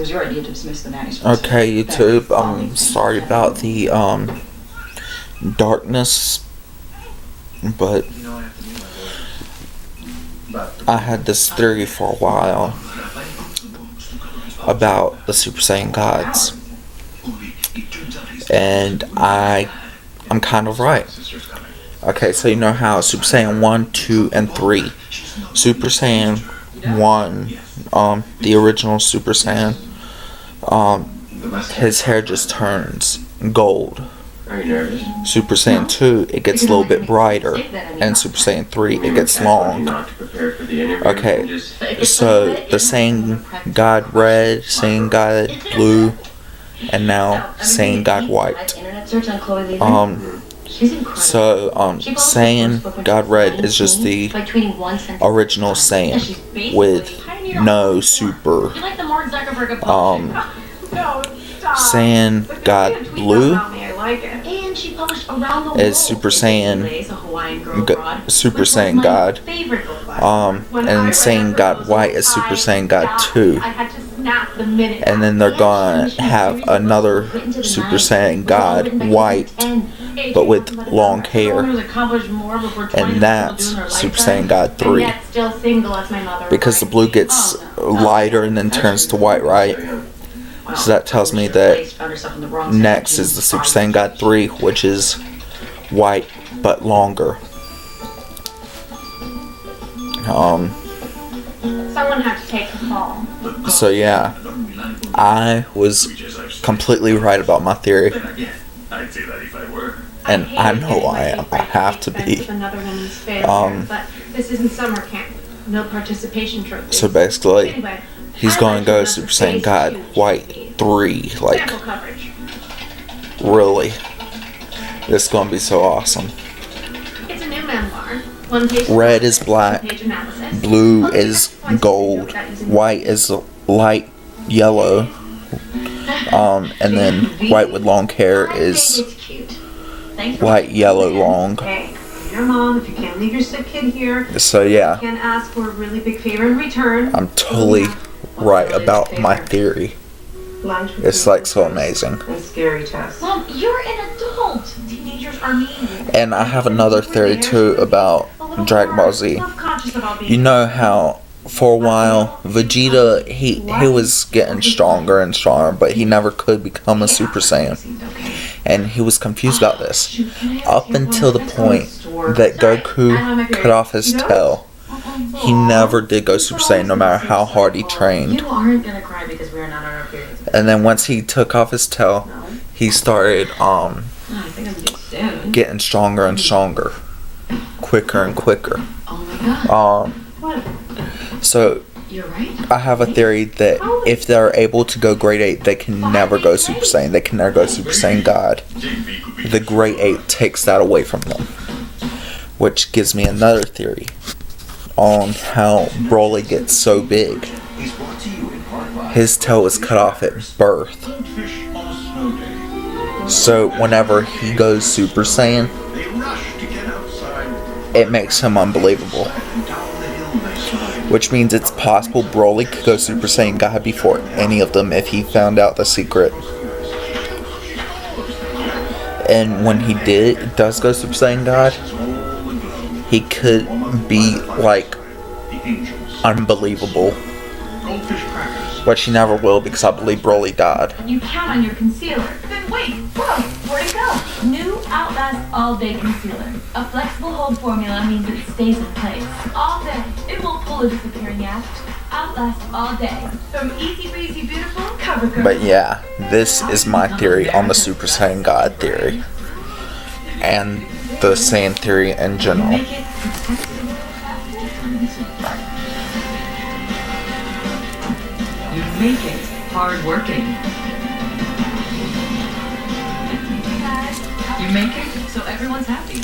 was your idea to dismiss the nannies. From Okay, YouTube, I'm sorry about the darkness, but I had this theory for a while about the Super Saiyan gods, and I'm kind of right. Okay, so you know how Super Saiyan 1, 2, and 3. Super Saiyan 1, the original Super Saiyan, his hair just turns gold. Super Saiyan 2, it gets a little bit brighter, and Super Saiyan 3, it gets long. Okay, so the Saiyan God Red, Saiyan God Blue, and now Saiyan God White. Saiyan God Red is just the original Saiyan with no super. Saiyan God Blue is Super Saiyan God, and Saiyan God White is Super Saiyan God 2, and then they're gonna have another Super Saiyan God White, but with long hair, and that's Super Saiyan God 3, because the blue gets lighter and then turns to white, right? So that tells me that next is the Super Saiyan God 3, which is white but longer. Someone had to take the fall. So yeah, I was completely right about my theory, and I know I am. I have to be. But this isn't summer camp. No participation trophies. So basically, Anyway, he's going to go Super Saiyan God White 3, like, sample coverage. really. This is going to be so awesome. It's a new memoir. One page Red is black, page analysis. blue is gold, white is light yellow, and then white with long hair is light yellow long. Hey, your mom, if you can't leave your sick kid here, So yeah, you can ask for a really big favor in return. I'm totally right about my theory. Lunch with It's you. like so amazing. And scary test. Mom, you're an adult. Teenagers are mean. And I have another theory too about Dragon Ball Z. Self-conscious about being You know how for a while Vegeta he was getting stronger and stronger, but he never could become a Super Saiyan, and he was confused about this up until the point that Goku cut off his tail. He never did go Super Saiyan, no matter how hard he trained. You aren't gonna cry because we're not on our periods. And then once he took off his tail, he started Oh, I think I'm getting soon. getting stronger and stronger, quicker and quicker. Oh my god. So You're right. I have a theory that if they're able to go Grade 8, they can never go Super Saiyan. They can never go Super Saiyan God. The Grade 8 takes that away from them, which gives me another theory on how Broly gets so big. His tail was cut off at birth. So whenever he goes Super Saiyan, it makes him unbelievable. Which means it's possible Broly could go Super Saiyan God before any of them if he found out the secret. And when he does go Super Saiyan God, he could be like unbelievable. Which he never will, because I believe Broly died. You count on your concealer. Then wait, whoa, where'd it go? New Outlast All Day Concealer. A flexible hold formula means it stays in place all day. It won't pull a disappearing act. Outlast all day. From easy breezy beautiful cover girl. But yeah, this is my theory on the Super Saiyan God theory. And the Saiyan theory in general. Make it protected. You make it hard-working. You make it so everyone's happy.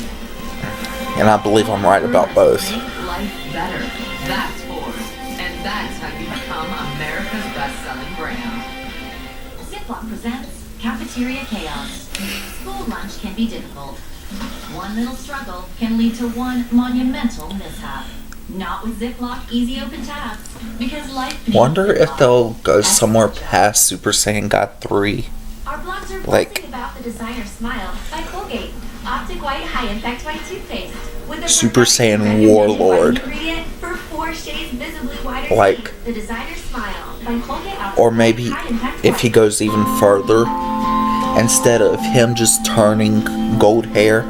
And I believe I'm right about both. Make life better. That's Ford. And that's how you become America's best-selling brand. Ziploc presents Cafeteria Chaos. School lunch can be difficult. One little struggle can lead to one monumental mishap. Not with Ziploc Easy Open Tabs. Because life needs Wonder if Ziploc. they'll go That's somewhere essential. past Super Saiyan God 3. Our blogs are Like- buzzing about the designer smile by Colgate. Optic White High Impact White Toothpaste. With a Super perfect Saiyan recommended Warlord. white ingredient for 4 shades visibly whiter Like- teeth. The designer smile by Colgate Optic Or White maybe High Impact if he White. goes even further, instead of him just turning gold hair,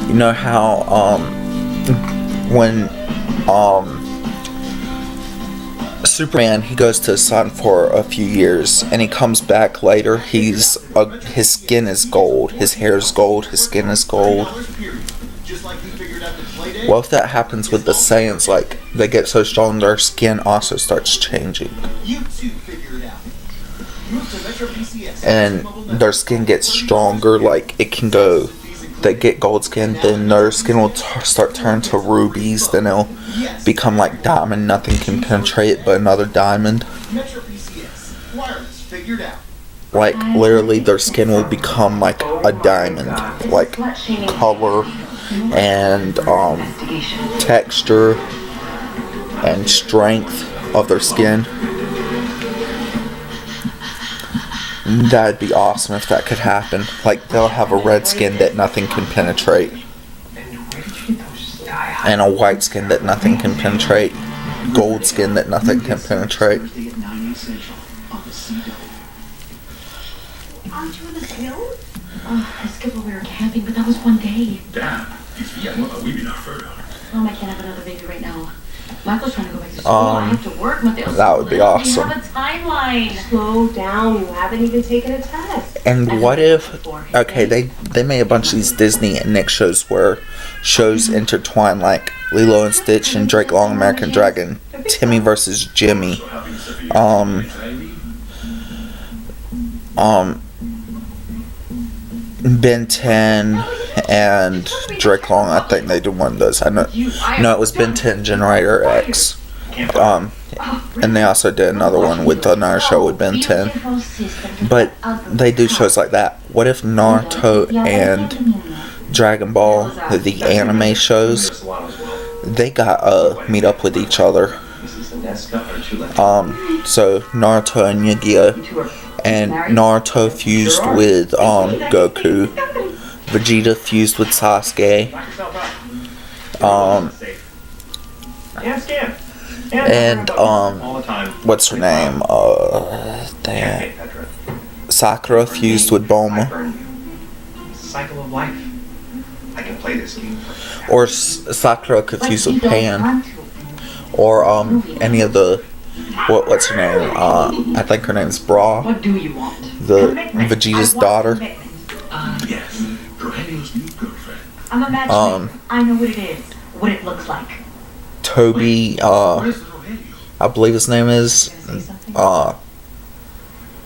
you know how when Superman, he goes to the sun for a few years and he comes back later, his skin is gold, his hair is gold, his skin is gold. What if that happens with the Saiyans? Like, they get so strong their skin also starts changing, and their skin gets stronger. Like, it can go, they get gold skin, then their skin will start turning to rubies, then it'll become like diamond, nothing can penetrate it but another diamond. Like, literally their skin will become like a diamond, like color and texture and strength of their skin. That'd be awesome if that could happen. Like, they'll have a red skin that nothing can penetrate, and a white skin that nothing can penetrate, gold skin that nothing can penetrate. Aren't you in the hills? Oh, I skipped when we were camping, but that was one day. Damn, we be not further. Mom, I can't have another baby right now. Michael's trying to go back to school. I have to work, Mateo. That would be awesome. We have a timeline. Slow down. You haven't even taken a test. And what if, okay, they made a bunch of these Disney and Nick shows where shows intertwine, like Lilo and Stitch and Drake Long American Dragon, Timmy versus Jimmy, Ben 10 and Drake Long. I think they did one of those. I know. No, it was Ben 10 Generator X. And they also did another one with another show with Ben 10. But they do shows like that. What if Naruto and Dragon Ball, the anime shows, they got meet up with each other? So Naruto and Yu-Gi-Oh! And Naruto fused with Goku, Vegeta fused with Sasuke, and what's her name? Sakura fused with Bulma. Cycle of life. I can play this game. Or Sakura could fuse with Pan, or any of the what's her name? I think her name's Bra, What do you want? the Vegeta's daughter. Yes, Rogelio's new girlfriend. I'm imagining. I know what it is. What it looks like. Toby, Where's Rogelio? I believe his name is Say something?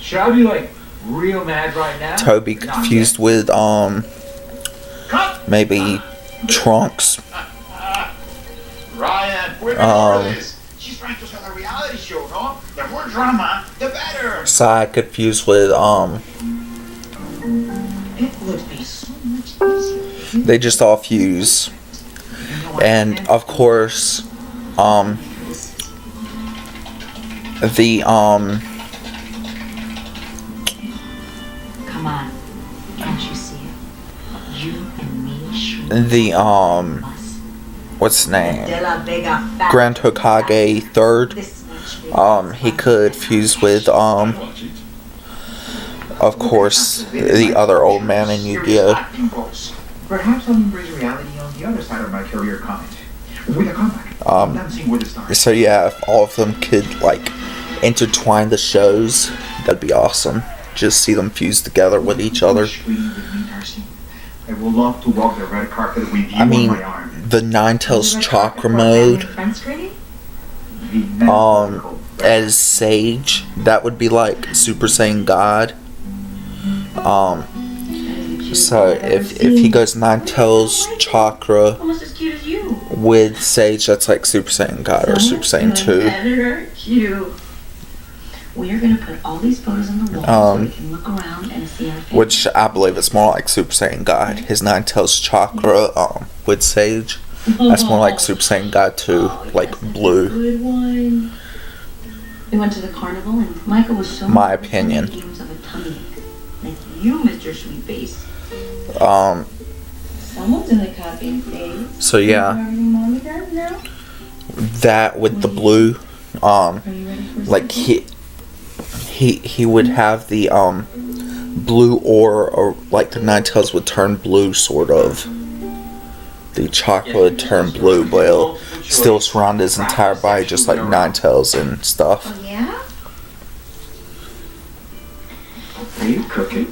Should I be like real mad right now? Toby confused with maybe Trunks. Ryan, where is she's trying to sell a reality show, no? The more drama, the better. Sai confused with It would be so much easier. they just all fuse. And of course, the Come on. Can't you see it? You and me shrink the us. what's his name? De La Vega fat. Grand Hokage third. This much He could fuse with of course the other old man in Yu-Gi-Oh! Acting goals. Perhaps I'll embrace reality on the other side of my career comment. With a comeback. Dancing with the stars. So yeah, if all of them could like intertwine the shows, that'd be awesome. Just see them fuse together with each other. Screen with me, Darcy. I would love to walk the red carpet with you I mean, on my arm. the Nine Tails Chakra mode, Friend screening? The metaphorical as Sage, that would be like Super Saiyan God. So if he goes Nine Tails Chakra Almost as cute as you. with Sage, that's like Super Saiyan God or Super Saiyan 2. Better you. We are gonna put all these photos on the wall so we can look around and see our favorite. Which I believe it's more like Super Saiyan God. His Nine Tails Chakra with Sage. That's more like Super Saiyan God 2, like blue. Good one. We went to the carnival and Michael was so My opinion. games of a tummy ache. Like you, Mr. Sweetface. Someone's in the copying phase. So yeah, Everything mommy does now? that with the blue, Are you ready for like something? he would have the blue aura, or like the Ninetales would turn blue, sort of. The chocolate would turn blue, but it'll still surround his entire body, just like Ninetales and stuff. Oh, yeah? Are you cooking?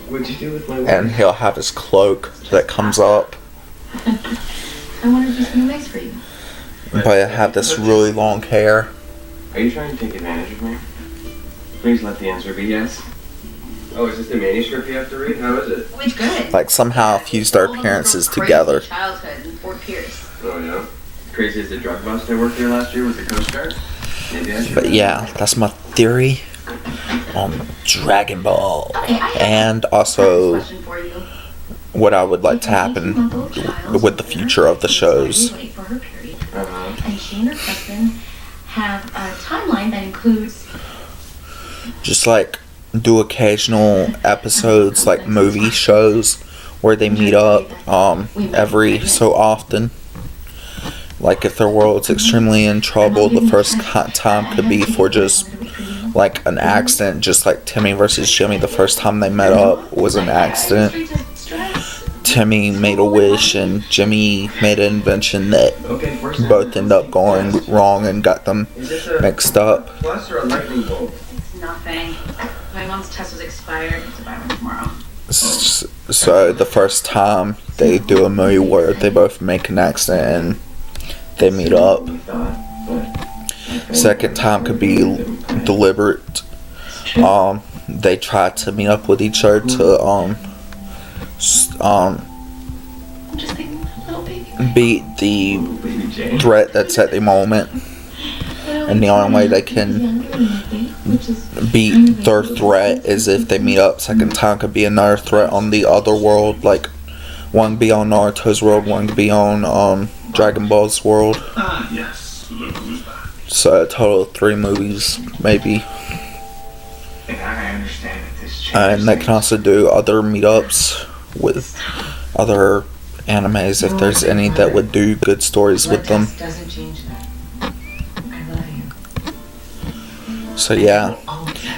What'd you do with my And he'll have his cloak that comes up, I wanted to do something nice for you. but it'll have this really long hair. Are you trying to take advantage of me? Please let the answer be yes. Oh, is this the manuscript you have to read? How is it? Which good. Like somehow fused our appearances together. Childhood in Fort Pierce. Oh, yeah? Crazy as the drug bust I worked here last year with the Coast Guard? Maybe I should. But yeah, that's my theory on Dragon Ball. Okay, I have And a also question for you. what I would like to happen with the future of the shows. Late for her period. Uh-huh. And she and her husband have a timeline that includes Just like do occasional episodes, like movie shows, where they meet up every so often. Like if their world's extremely in trouble, the first time could be for just like an accident, just like Timmy versus Jimmy. The first time they met up was an accident. Timmy made a wish and Jimmy made an invention that Okay, first both end up going wrong and got them is this a mixed up. plus or a lightning bolt? It's nothing. My mom's test was expired. I have to buy one tomorrow. So the first time they do a movie where they both make an accident and they meet up. We thought, but Second time could be deliberate. They try to meet up with each other to I'm just thinking, little baby. beat the baby Jane. threat that's at the moment. And the only way they can beat their threat is if they meet up. Second time could be another threat on the other world, like one could be on Naruto's world, one could be on Dragon Ball's world. Ah, yes. Look who's back. So a total of 3 movies, maybe. And I understand that this changes And they can things. also do other meetups with other animes if there's any that would do good stories with them. Doesn't change that. I love you. So yeah.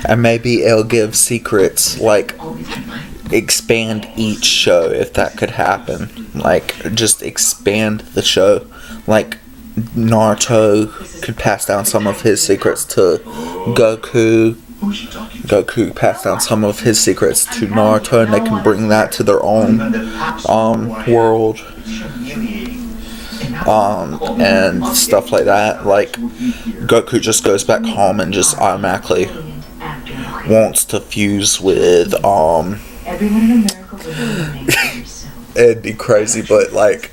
And maybe it'll give secrets, like Always been mine. expand each show if that could happen. Like just expand the show. Like Naruto could pass down some of his secrets to Goku. Who's she talking to? Goku passed down some of his secrets to Naruto, and they can bring that to their own world, and stuff like that. Like Goku just goes back home and just automatically wants to fuse with Everyone in America will eliminate yourself. it'd be crazy, but like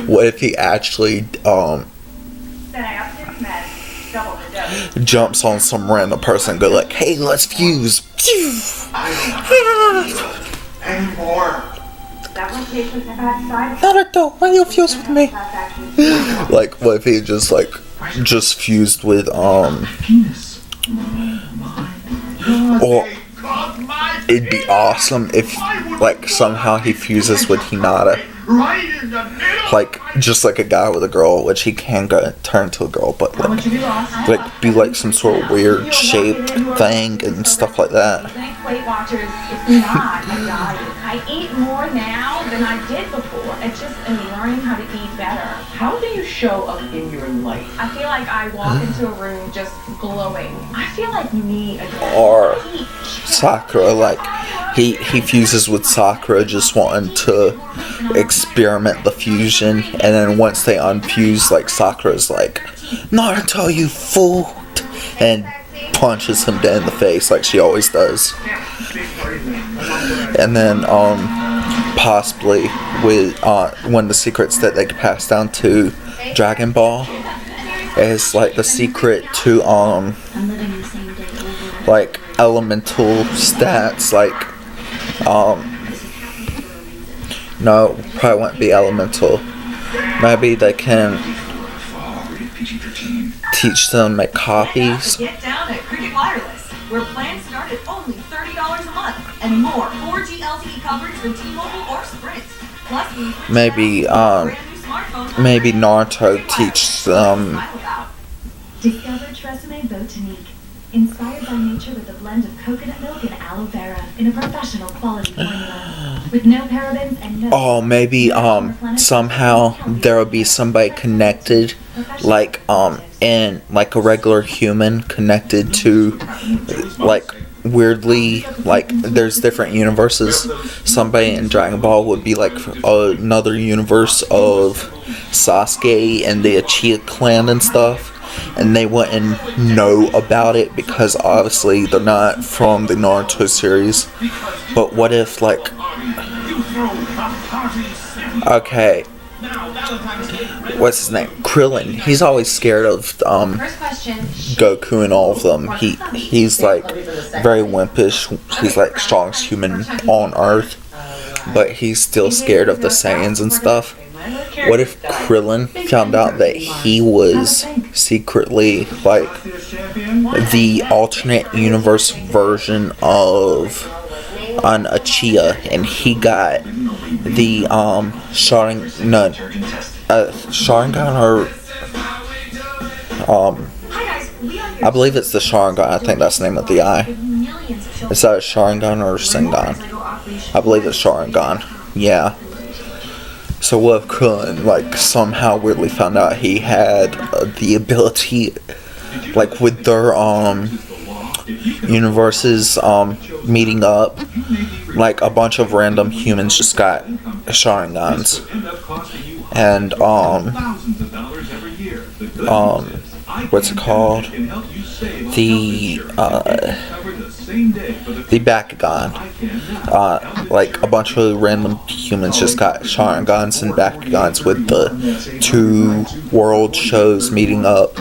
what if he actually jumps on some random person and go like, hey, let's fuse. Anymore. Naruto, why you fuse with me? Like what if he just fused with Penis. or it'd be awesome if like somehow he fuses with Hinata. Right in the middle. Like just like a guy with a girl, which he can go turn to a girl, but like be like some sort of weird shaped thing and stuff like that. Thank Weight Watchers, it's not a diet. I eat more now than I did before. It's just I'm learning how to eat better. How do you show up in your life? I feel like I walk into a room just glowing. I feel like me again. Or Sakura, like he fuses with Sakura just wanting to experiment the fusion, and then once they unfuse, like Sakura's like, Naruto, you fool, and punches him dead in the face like she always does. And then possibly with one of the secrets that they could pass down to Dragon Ball is like the secret to I'm living the same day over. like elemental stats, like no, probably wouldn't be elemental, Maybe they can teach them to make copies. Get down at Cricket Wireless, where plans start at only $30 a month, and more 4G LTE coverage for T-Mobile or Sprint. Plus, Maybe maybe Naruto teaches them. Discover Tresemme Botanique, inspired by nature with a blend of coconut milk and aloe vera in a professional quality formula. With no parabens and no... Oh, maybe somehow there will be somebody connected, like and like a regular human connected to, like, weirdly, like, there's different universes. Somebody in Dragon Ball would be like another universe of Sasuke and the Uchiha clan and stuff, and they wouldn't know about it because obviously they're not from the Naruto series. But what if, like, okay, what's his name? Krillin. He's always scared of First question. Goku and all of them. He's like very wimpish. He's like strongest human on Earth, but he's still scared of the Saiyans and stuff. What if Krillin found out that he was secretly like the alternate universe version of an Uchiha, and he got the Sharingan or I believe it's the Sharingan. I think that's the name of the eye. Is that a Sharingan or Sengan? I believe it's Sharingan. Yeah. So what if Krillin, like, somehow weirdly found out he had the ability, like, with their universes meeting up, like a bunch of random humans just got Sharingans, and what's it called? The Bakugan. Like a bunch of random humans just got Sharingans and Bakugans with the two world shows meeting up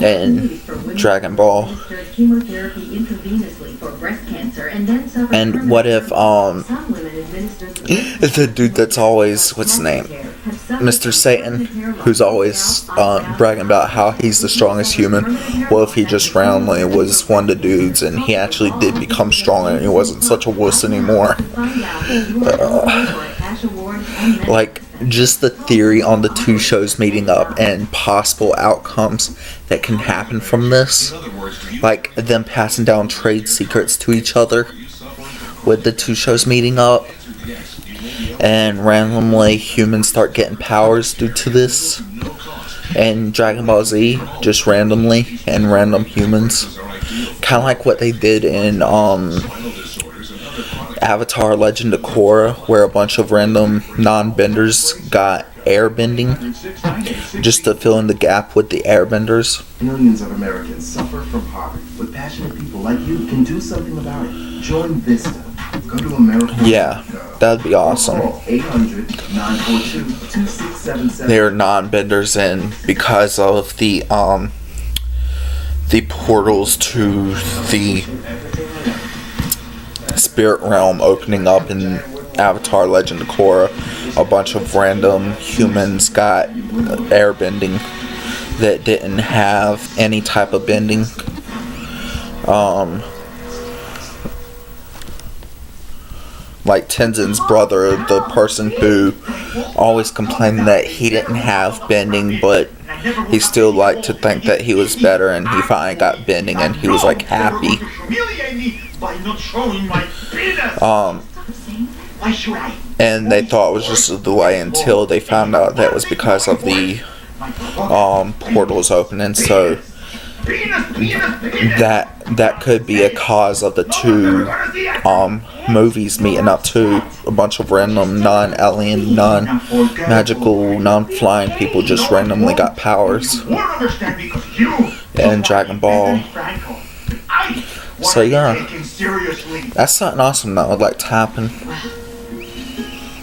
in Dragon Ball. And what if the dude that's always, what's his name, Mr. Satan, who's always bragging about how he's the strongest human, what if he just randomly was one of the dudes and he actually did become stronger and he wasn't such a wuss anymore? Like, just the theory on the two shows meeting up and possible outcomes that can happen from this, like them passing down trade secrets to each other with the two shows meeting up, and randomly humans start getting powers due to this, and Dragon Ball Z just randomly, and random humans, kind of like what they did in Avatar Legend of Korra, where a bunch of random non-benders got airbending just to fill in the gap with the airbenders. Millions of Americans suffer from poverty, but passionate people like you can do something about it. Join Vista. Go to America. Yeah, that'd be awesome. 800-942-2677. They're non-benders, and because of the portals to the spirit realm opening up in Avatar Legend of Korra, a bunch of random humans got airbending that didn't have any type of bending. Like Tenzin's brother, the person who always complained that he didn't have bending, but he still liked to think that he was better, and he finally got bending and he was like happy. And they thought it was just a delay until they found out that it was because of the portals opening. So that could be a cause of the two movies meeting up too. A bunch of random non-alien, non-magical, non-flying people just randomly got powers in Dragon Ball. So yeah, that's something awesome that would like to happen. Well, I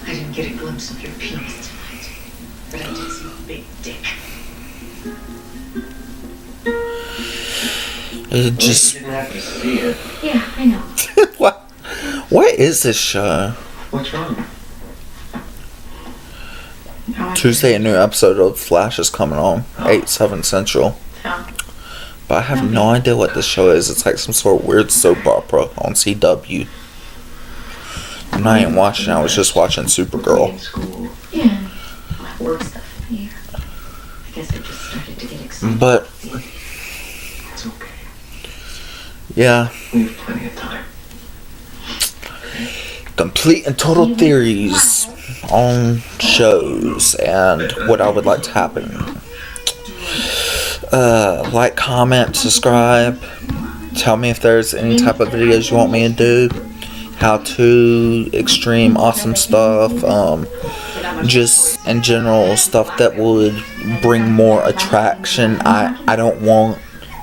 didn't get a glimpse of your penis tonight, but I did see a big dick. It just... You didn't have to see it. Yeah, I know. What is this show? What's wrong? Tuesday, a new episode of Flash is coming on, 8/7 Central. But I have no idea what this show is. It's like some sort of weird soap opera on CW. I'm not even watching. I was just watching Supergirl. Yeah. My work stuff here. I guess I just started to get excited. But It's okay. yeah, We have plenty of time. complete and total theories on shows and what I would like to happen. Like, comment, subscribe. Tell me if there's any type of videos you want me to do. How to, extreme, awesome stuff. Just in general stuff that would bring more attraction. I don't want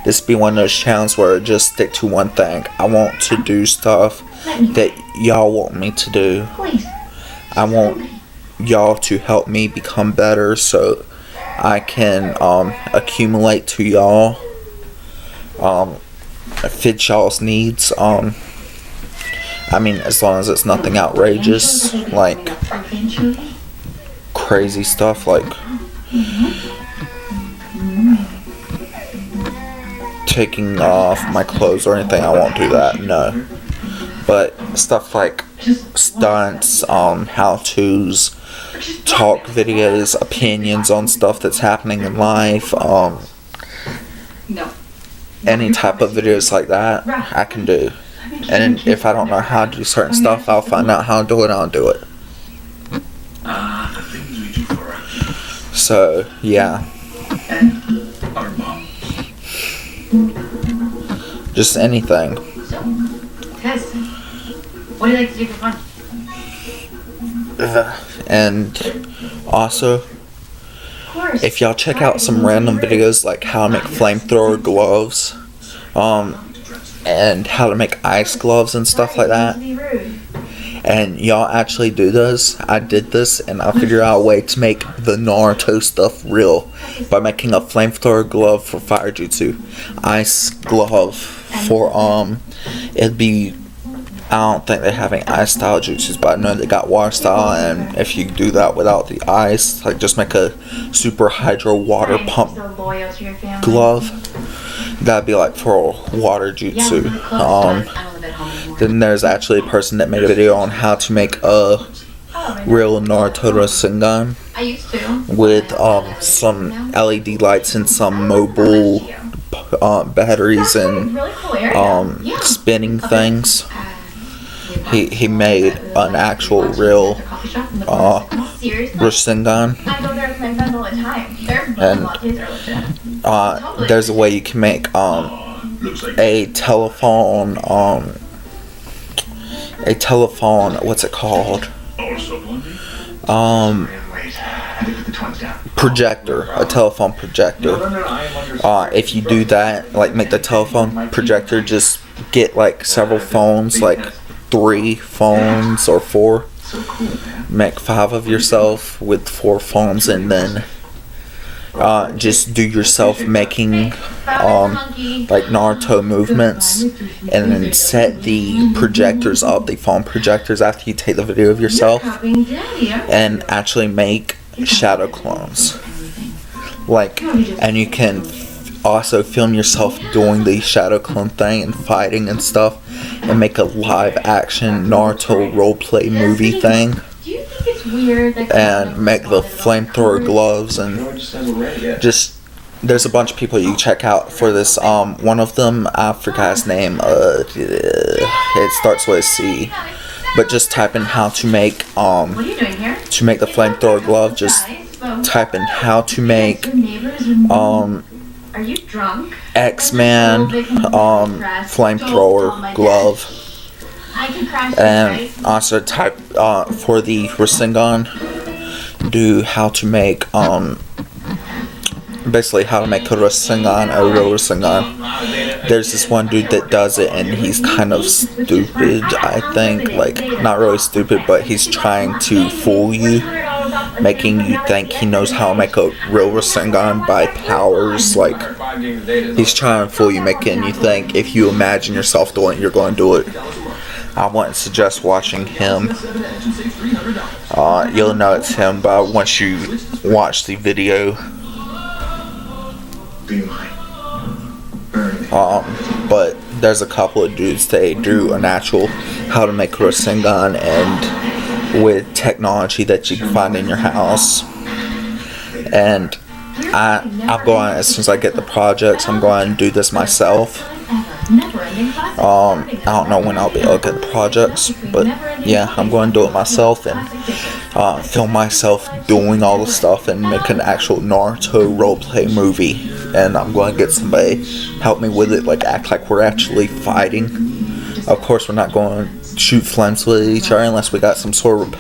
this to be one of those channels where I just stick to one thing. I want to do stuff that y'all want me to do. I want y'all to help me become better so I can accumulate to y'all, fit y'all's needs. I mean, as long as it's nothing outrageous, like crazy stuff like taking off my clothes or anything. I won't do that, no. But stuff like stunts, how-tos, talk videos, opinions on stuff that's happening in life, any type of videos like that, I can do. And if I don't know how to do certain stuff, I'll find out how to do it and I'll do it. The things we do for our So, yeah. and our mom. Just anything. Tess, what do you like to do for fun? And also, if y'all check out some random videos like how to make flamethrower gloves, and how to make ice gloves and stuff like that, and y'all actually do this, I did this, and I figured out a way to make the Naruto stuff real by making a flamethrower glove for fire jutsu, ice glove for it'd be, I don't think they have any ice style jutsus, but I know they got water style, and if you do that without the ice, like just make a super hydro water pump glove, that'd be like for water jutsu. Then there's actually a person that made a video on how to make a real Naruto Rasengan with some LED lights and some mobile batteries and spinning things. He made an actual real Rasengan. I go there with my friends all the time. Their lattes are legit. There's a way you can make a telephone, what's it called? Projector, a telephone projector. If you do that, like make the telephone projector, just get like several phones, like 3 phones or 4. Make 5 of yourself with 4 phones, and then just do yourself making like Naruto movements, and then set the projectors up, the phone projectors, after you take the video of yourself, and actually make shadow clones. Like, and you can also film yourself doing the shadow clone thing and fighting and stuff, and make a live action Naruto roleplay movie thing, and make the flamethrower gloves. And just, there's a bunch of people you check out for this. One of them, I forgot his name, it starts with a C, but just type in how to make the flamethrower glove. Just type in how to make Are you drunk? X-Man flamethrower glove. I can crash And also type for the Rasengan, do how to make basically how to make a Rasengan, a real Rasengan. There's this one dude that does it, and he's kind of stupid, I think. Like, not really stupid, but he's trying to fool you, making you think he knows how to make a real Rasengan by powers. Like, he's trying to fool you, making you think if you imagine yourself doing it, you're going to do it. I wouldn't suggest watching him. You'll know it's him once you watch the video. But there's a couple of dudes they do a natural how to make a roasting gun, and with technology that you can find in your house. And I'm going, as soon as I get the projects, I'm going to do this myself. I don't know when I'll be able to get the projects, but yeah, I'm going to do it myself and film myself doing all the stuff and make an actual Naruto roleplay movie. And I'm going to get somebody help me with it, like act like we're actually fighting. Of course, we're not going to shoot flames with each other unless we got some sort of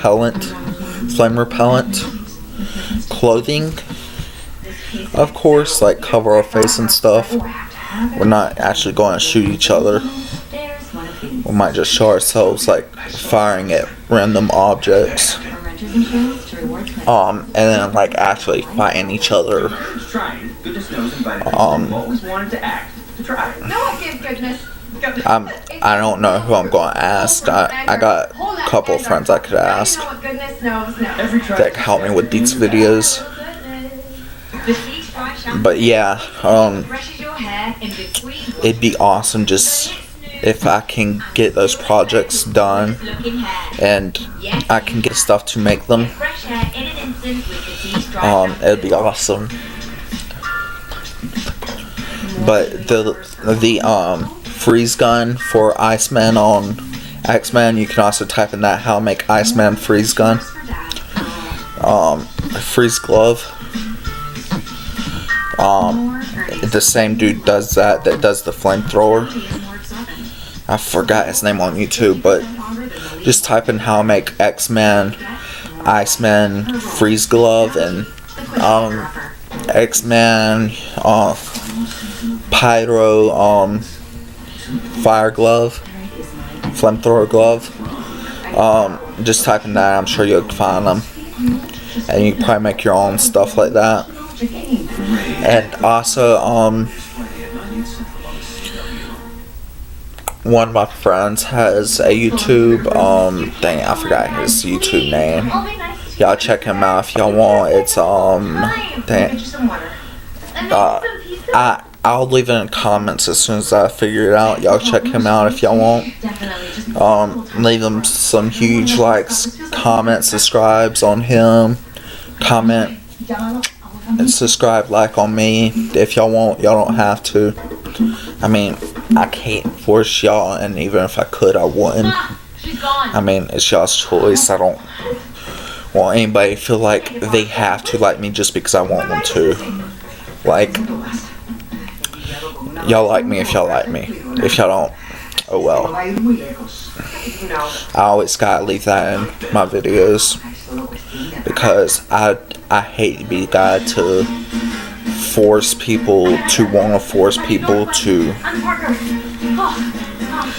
flame repellent clothing. Of course, like cover our face and stuff. We're not actually going to shoot each other. We might just show ourselves like firing at random objects. And then like actually fighting each other. I don't know who I'm going to ask. I got a couple of friends I could ask that can help me with these videos. But yeah, it'd be awesome just if I can get those projects done and I can get stuff to make them. It'd be awesome. But the freeze gun for Iceman on X-Men, you can also type in that how to make Iceman freeze gun. Freeze glove. The same dude does that does the flamethrower. I forgot his name on YouTube, but just type in how to make X-Men, Iceman, freeze glove, and X-Men, pyro, fire glove, flamethrower glove. Just type in that, I'm sure you'll find them. And you can probably make your own stuff like that. And also, one of my friends has a YouTube, dang, I forgot his YouTube name. Y'all check him out if y'all want. It's, dang, I'll leave it in the comments as soon as I figure it out. Y'all check him out if y'all want. Leave him some huge likes, comments, subscribes on him. Comment and subscribe, like on me if y'all want. Y'all don't have to. I mean, I can't force y'all, and even if I could, I wouldn't. I mean, it's y'all's choice. I don't want anybody to feel like they have to like me just because I want them to. Like, y'all like me if y'all like me. If y'all don't, oh well. I always gotta leave that in my videos because I hate to be the guy to force people to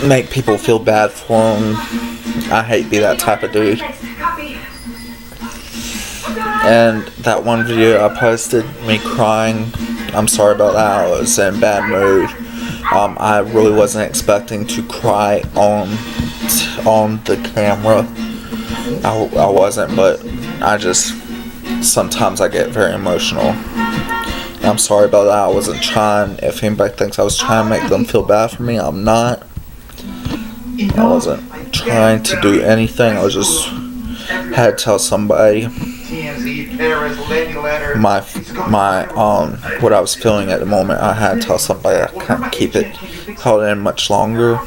make people feel bad for them. I hate to be that type of dude. And that one video I posted, me crying, I'm sorry about that. I was in a bad mood. I really wasn't expecting to cry on the camera. I wasn't, but sometimes I get very emotional. I'm sorry about that. I wasn't trying. If anybody thinks I was trying to make them feel bad for me, I'm not. I wasn't trying to do anything. I was just had to tell somebody what I was feeling at the moment. I had to tell somebody. I can't keep it held in much longer.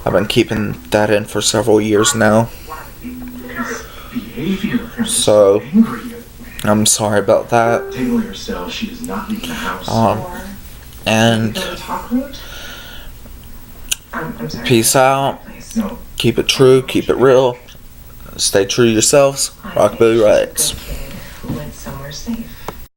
I've been keeping that in for several years now. So I'm sorry about that. And peace out. Keep it true. Keep it real. Stay true to yourselves. Rockabilly Rights. Went somewhere safe.